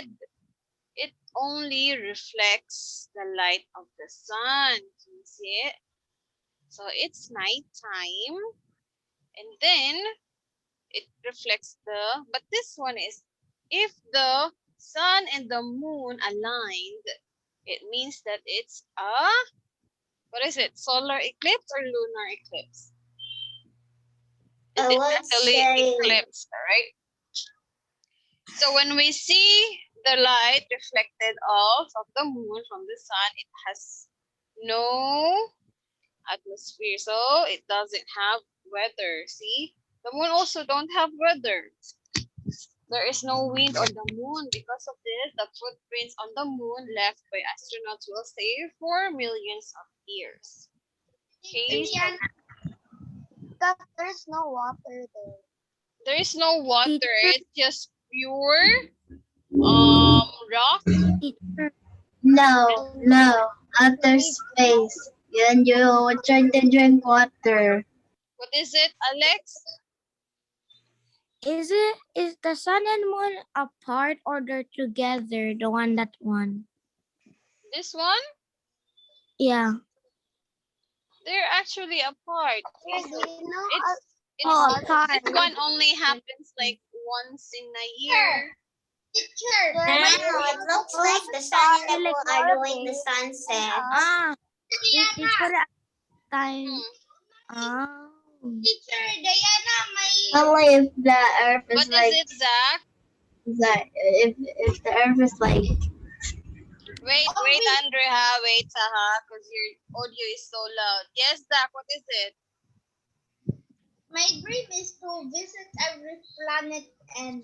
red? It only reflects the light of the sun. Can you see it? So it's nighttime, and then it reflects but this one is, if the sun and the moon aligned, it means that it's what is it? Solar eclipse or lunar eclipse? It's actually eclipse, right? So when we see the light reflected off of the moon from the sun, it has no atmosphere, so it doesn't have weather. See, the moon also don't have weather. There is no wind on the moon. Because of this, the footprints on the moon left by astronauts will stay for millions of years. Okay, so Because there's no water there. there is no water. Teacher, It's just pure rock. no, outer space. And you try to drink water. What is it, Alex? Is the sun and moon apart or they're together? The one. This one? Yeah. They're actually apart. Yeah, do you know apart. This one only happens like once in a year. Teacher, it looks like the sun and the moon are doing the sunset. Teacher, time. Teacher, Diana, Only if the Earth is What is it, Zach? if the Earth is like. Wait, Andrea, wait, because your audio is so loud. Yes, Zach, what is it? my dream is to visit every planet and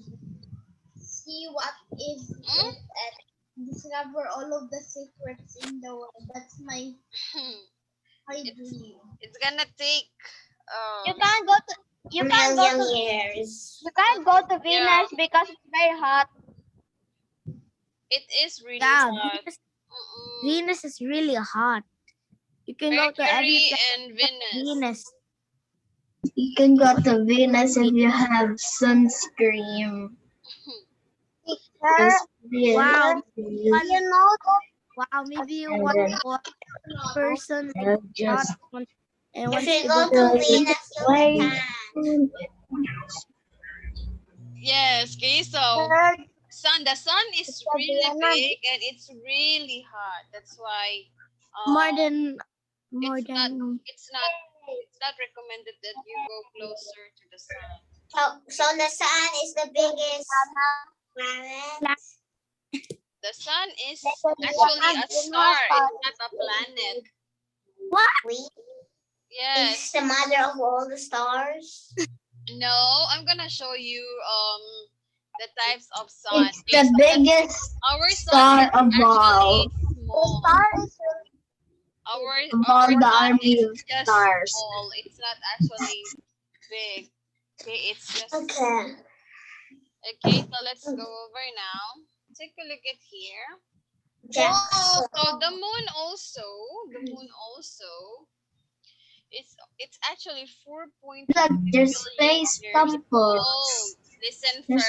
see what is it and discover all of the secrets in the world. That's my dream. It's gonna take You can't go to Years. you can't go to Venus because it's very hot. it is really Yeah, hot. Venus is really hot. You can go to every Mercury and Venus. You can go to Venus if you have sunscreen. Wow. You know that Wow, maybe you want one person If and you go to Venus, you can. Yes, okay, so the sun is really big and it's really hot. That's why it's not recommended that you go closer to the sun. So the sun is the biggest planet. The sun is actually a star. It's not a planet. Yes. It's the mother of all the stars. No, I'm gonna show you the types of sun. It's the biggest our star sun of all. small. Our the sun army is of just stars. small. It's not actually big. Okay, it's just Okay. Okay, so let's go over now. Take a look at here. Yeah. So the moon also, it's actually 4.2 Look, there's billion space years bubbles. old. Listen first.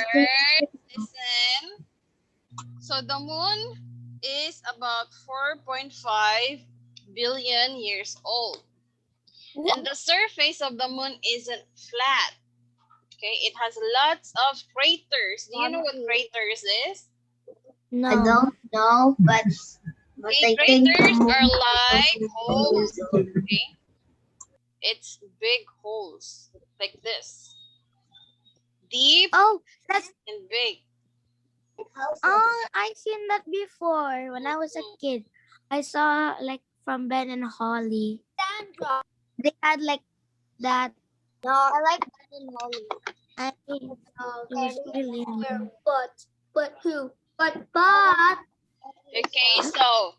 Listen. So the moon is about 4.5 billion years old. And the surface of the moon isn't flat. Okay, it has lots of craters. Do you know what craters is? No. I don't know, but Okay, I think craters are like holes. Okay, it's big holes like this, deep and big. I seen that before when I was a kid. I saw like from Ben and Holly. They had like that. No, I like Ben and Holly. I think it was really But Okay, so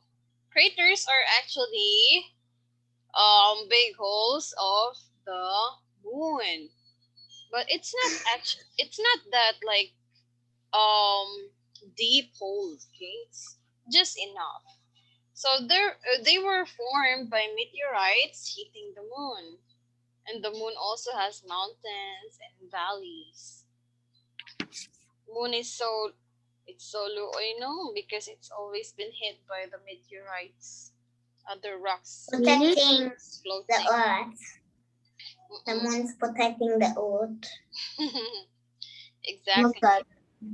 craters are actually big holes of the moon, but it's not that like deep holes. Okay, it's just enough. So they were formed by meteorites hitting the moon, and the moon also has mountains and valleys. Moon is so It's so low, I know, because it's always been hit by the meteorites, other rocks Protecting the floating. earth. The moon's protecting the earth. Exactly.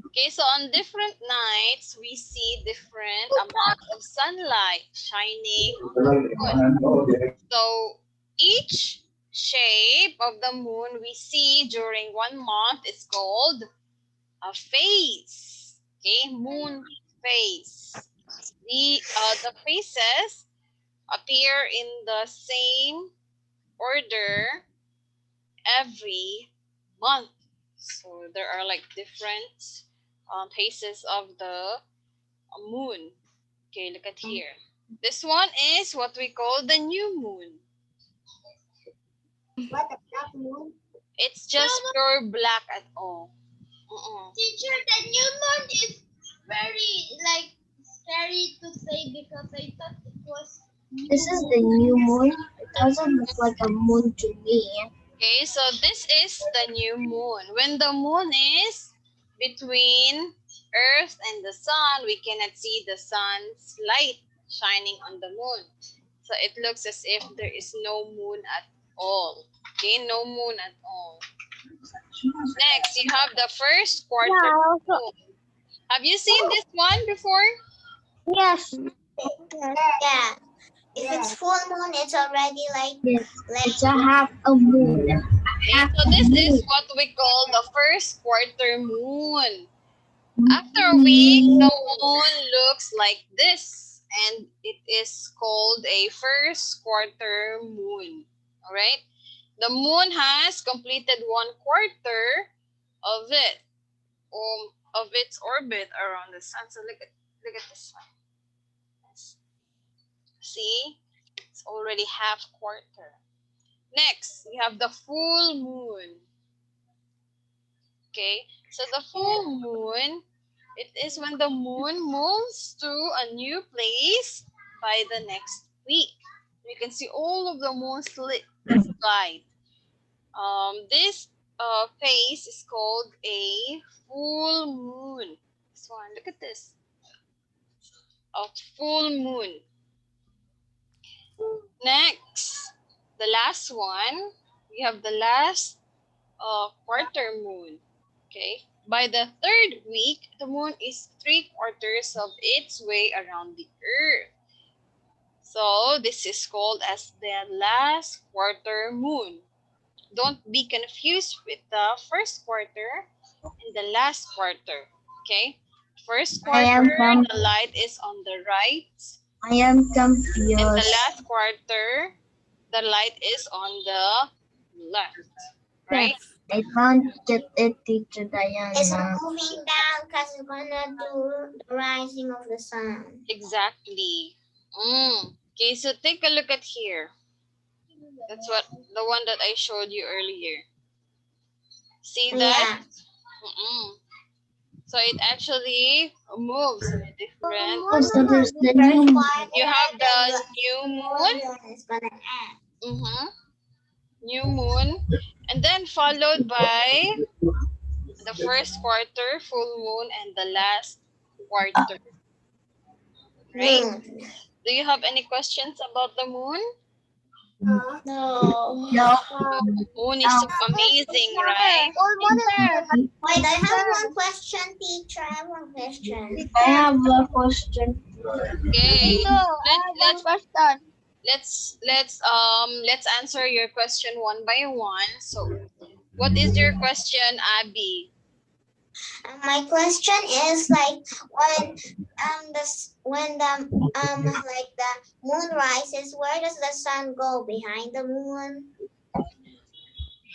Okay, so on different nights, we see different amount of sunlight shining on the moon. So each shape of the moon we see during 1 month is called a phase. Okay, moon phase. The phases appear in the same order every month. So there are like different phases of the moon. Okay, look at here. This one is what we call the new moon. What a black moon? It's just pure black at all. Teacher, the new moon is very like scary to say because I thought it was. This is the new moon. It doesn't look like a moon to me. Okay, so this is the new moon. When the moon is between Earth and the sun, we cannot see the sun's light shining on the moon. So it looks as if there is no moon at all. Okay, no moon at all. Next, you have the first quarter moon. Have you seen this one before? Yes. Yeah. If it's full moon, it's already like It's a half a moon. Okay, so this is what we call the first quarter moon. After a week, the moon looks like this, and it is called a first quarter moon. All right, the moon has completed 1/4 of it, of its orbit around the sun. So look at this one. See, it's already half quarter. Next, we have the full moon. Okay, so the full moon, it is when the moon moves to a new place by the next week. You can see all of the moon's light. This phase is called a full moon. This one, look at this. A full moon. Next, the last one, we have the last quarter moon. Okay, by the third week, the moon is 3/4 of its way around the earth. So this is called as the last quarter moon. Don't be confused with the first quarter and the last quarter. Okay, first quarter, the light is on the right. I am And the confused. last quarter, the light is on the left. Right? I can't get it, Teacher Diana. it's moving down because it's gonna do the rising of the sun. Exactly. Okay, so take a look at here. That's what the one that I showed you earlier. See that? Yeah. So it actually moves in a different. So there's the First new moon. quarter, You have the new moon. It's gonna end. New moon, and then followed by the first quarter, full moon, and the last quarter. Right? Do you have any questions about the moon? No. The moon is so amazing, right? Wait, I have one question, teacher. I have one question. I have a question. Okay. Let's answer your question one by one. So, what is your question, Abby? My question is like when the moon rises, where does the sun go? Behind the moon?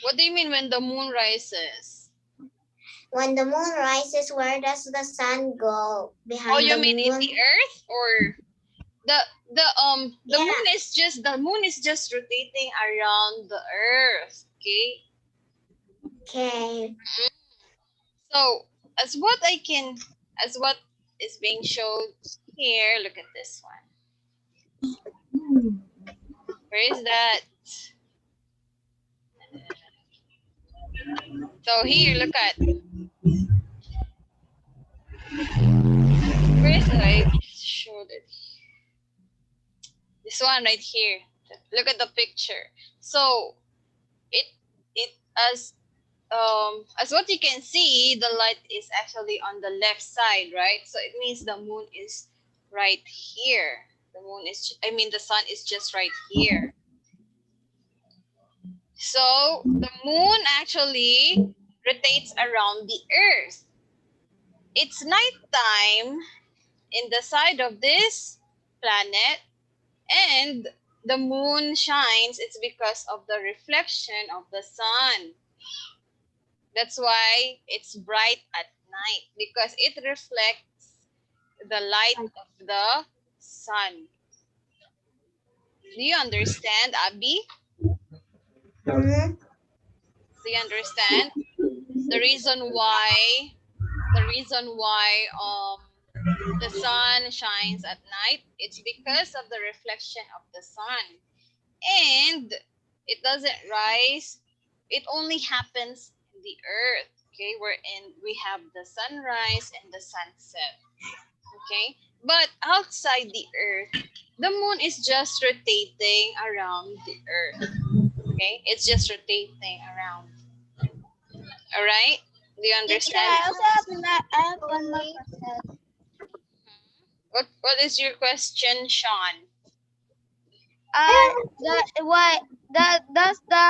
What do you mean when the moon rises? When the moon rises, where does the sun go? Behind Oh, you the mean moon? in the earth, or the Yeah. moon is just rotating around the earth, okay? Okay. So, as what is being shown here, look at this one. Where is that? So here, look at. Where is it? I showed it. This one right here. Look at the picture. So it as what you can see, the light is actually on the left side, right? So it means the moon is right here. The sun is just right here. So the moon actually rotates around the earth. It's nighttime in the side of this planet, and the moon shines. It's because of the reflection of the sun. That's why it's bright at night, because it reflects the light of the sun. Do you understand, Abby? Mhm. Do you understand the reason why the sun shines at night? It's because of the reflection of the sun. And it doesn't rise. It only happens in the earth. Okay, wherein we have the sunrise and the sunset. Okay, but outside the earth, the moon is just rotating around the earth. Okay, it's just rotating around. All right, do you Teacher, understand? I have one more question. What is your question, Sean? Does the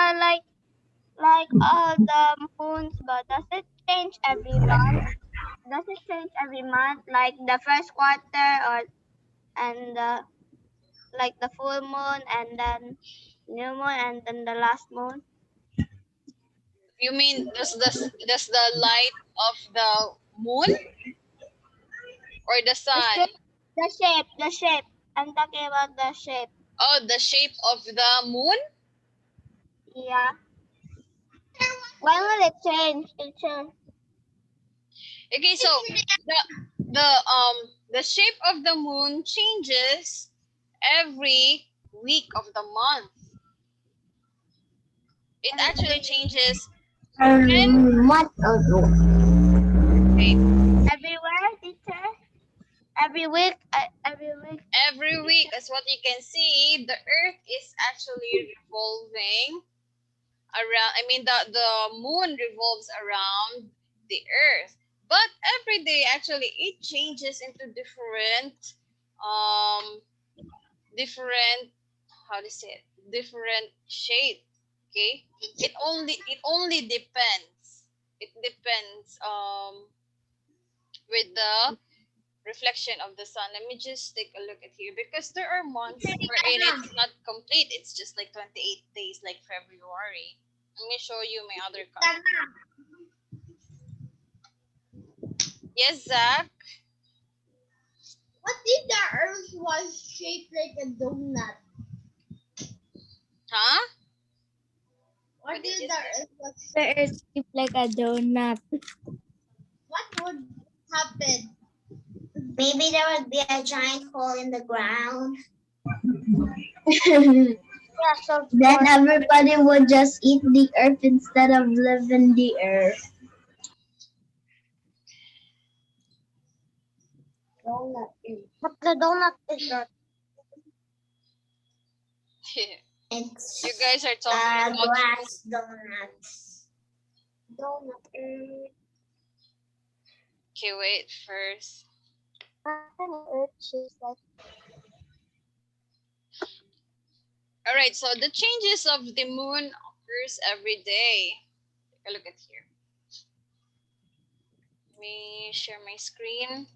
like all the moons, but does it change every month? Does it change every month? Like the first quarter or and the like the full moon and then new moon and then the last moon? You mean does the light of the moon or the The sun? shape, the shape. I'm talking about the shape. Oh, the shape of the moon? Yeah. When will it change, teacher? Okay, so the the shape of the moon changes every week of the month. It actually changes when What? okay, Everywhere, teacher? Every week? Every week? every week. As what you can see, the earth is actually revolving around, the moon revolves around the earth, but every day actually it changes into um different, how to say it, different shape. Okay, it only depends. It depends with the reflection of the sun. Let me just take a look at here, because there are months wherein it's not complete. It's just like 28 days, like February. Let me show you my other card. Yes, Zach. What if the earth was shaped like a donut? Huh? What What did if you the say? earth was The earth shaped like a donut. what would happen? Maybe there would be a giant hole in the ground. Yeah, so Then everybody would just eat the earth instead of live in the earth. donut. But the donut is the It's You guys are talking about glass donuts. donut. okay, wait first. Earth shapes like All right, so the changes of the moon occurs every day. Take a look at here. Let me share my screen.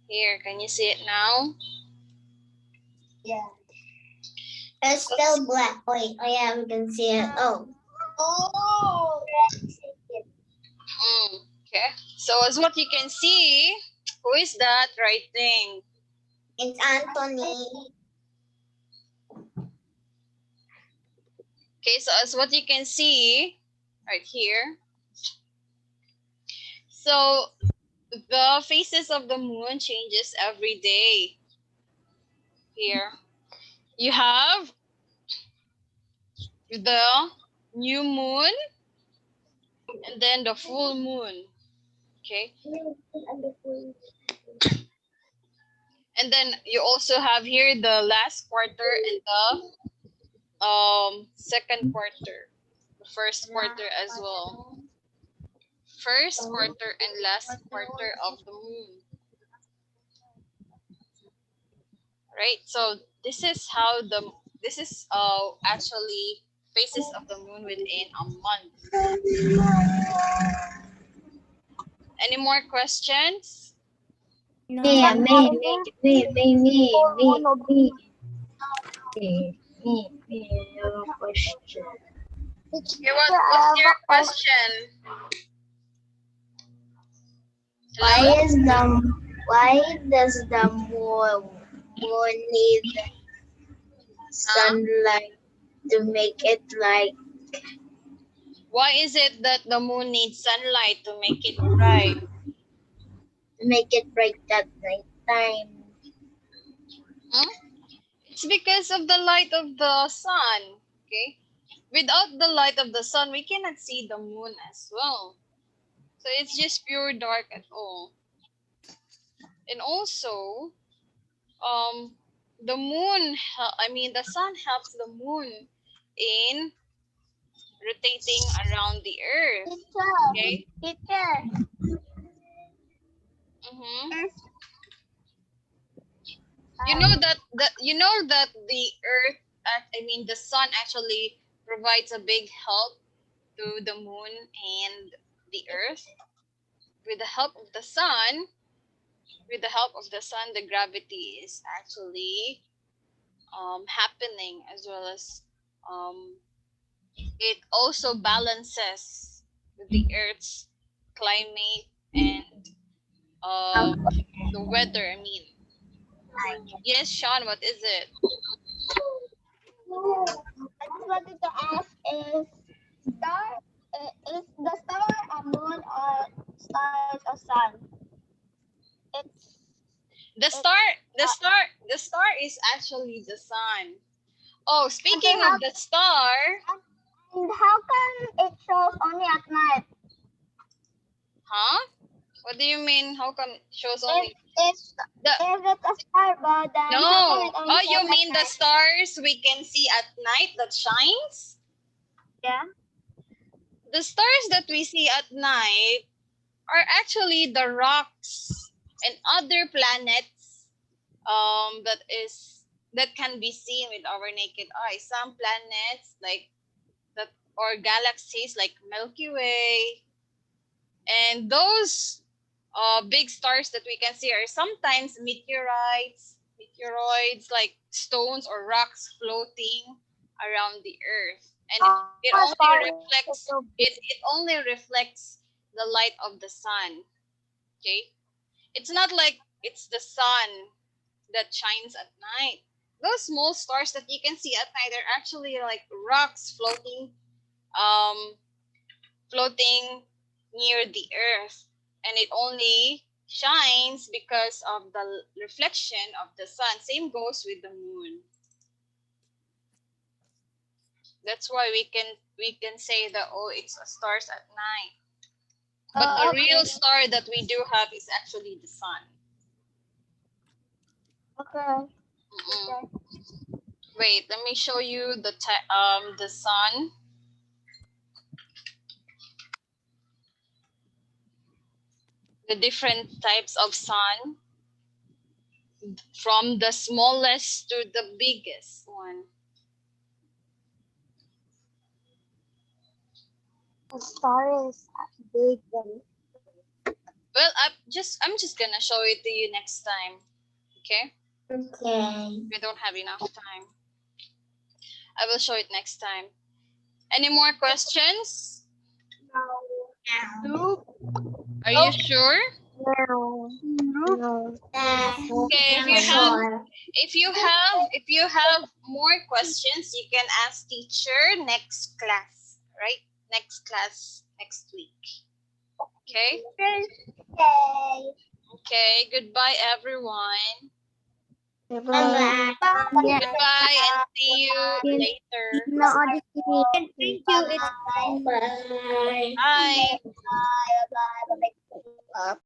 Here, can you see it now? yeah. It's still black. Wait, oh yeah, we can see it. Oh, Oh, Okay. So as what you can see, who is that writing? it's Anthony. Okay, so as what you can see right here. So the phases of the moon changes every day. Here you have the new moon, and then the full moon. Okay, and then you also have here the last quarter and the second quarter, the first quarter as well. First quarter and last quarter of the moon. Right? So this is how this is actually phases of the moon within a month. Any more questions? Me, I have a question. Okay, what's your question? Why Hello? is the why does the moon need Huh? sunlight to make it like Why is it that the moon needs sunlight to make it bright? at nighttime? Hmm? It's because of the light of the sun. Okay? Without the light of the sun, we cannot see the moon as well. So it's just pure dark at all. And also, the moon, the sun helps the moon in rotating around the earth. Okay? Teacher. Mm-hmm. You know that the earth, the sun actually provides a big help to the moon and the earth. With the help of the sun, the gravity is actually happening, as well as um, it also balances the Earth's climate and uh, the weather. Yes, Sean, what is it? I just wanted to ask is the star a moon or stars a sun? It's The star, the star is actually the sun. Oh, okay. speaking of the star, And how come it shows only at night? huh? What do you mean? How come it shows If only if the? if it's a star, but then how come No. it only Oh, shows you at mean the night? stars we can see at night that shines? Yeah. The stars that we see at night are actually the rocks and other planets that can be seen with our naked eye. Some planets like that, or galaxies like Milky Way, and those big stars that we can see are sometimes meteoroids like stones or rocks floating around the earth, and it Oh, only sorry. It's reflects so big. it only reflects the light of the sun. Okay, it's not like it's the sun that shines at night. Those small stars that you can see at night are actually like rocks um, floating near the earth, and it only shines because of the reflection of the sun. Same goes with the moon. That's why we can say that, oh, it's a stars at night. But the real Okay. star that we do have is actually the sun. Okay. Mm-mm. Okay. Wait, let me show you the sun. The different types of sun, from the smallest to the biggest one. The star is big then. Well, I'm just gonna show it to you next time. Okay? Okay. We don't have enough time. I will show it next time. Any more questions? No. Are you sure? No. No. Okay, if you have Sure. if you have more questions, you can ask teacher next class, right? Next class next week. Okay? Okay. Okay, goodbye everyone. Bye-bye. Yeah. Goodbye and see you later. No, Odyssey. Thank you. It's Bye. Bye. bye. Bye. Bye.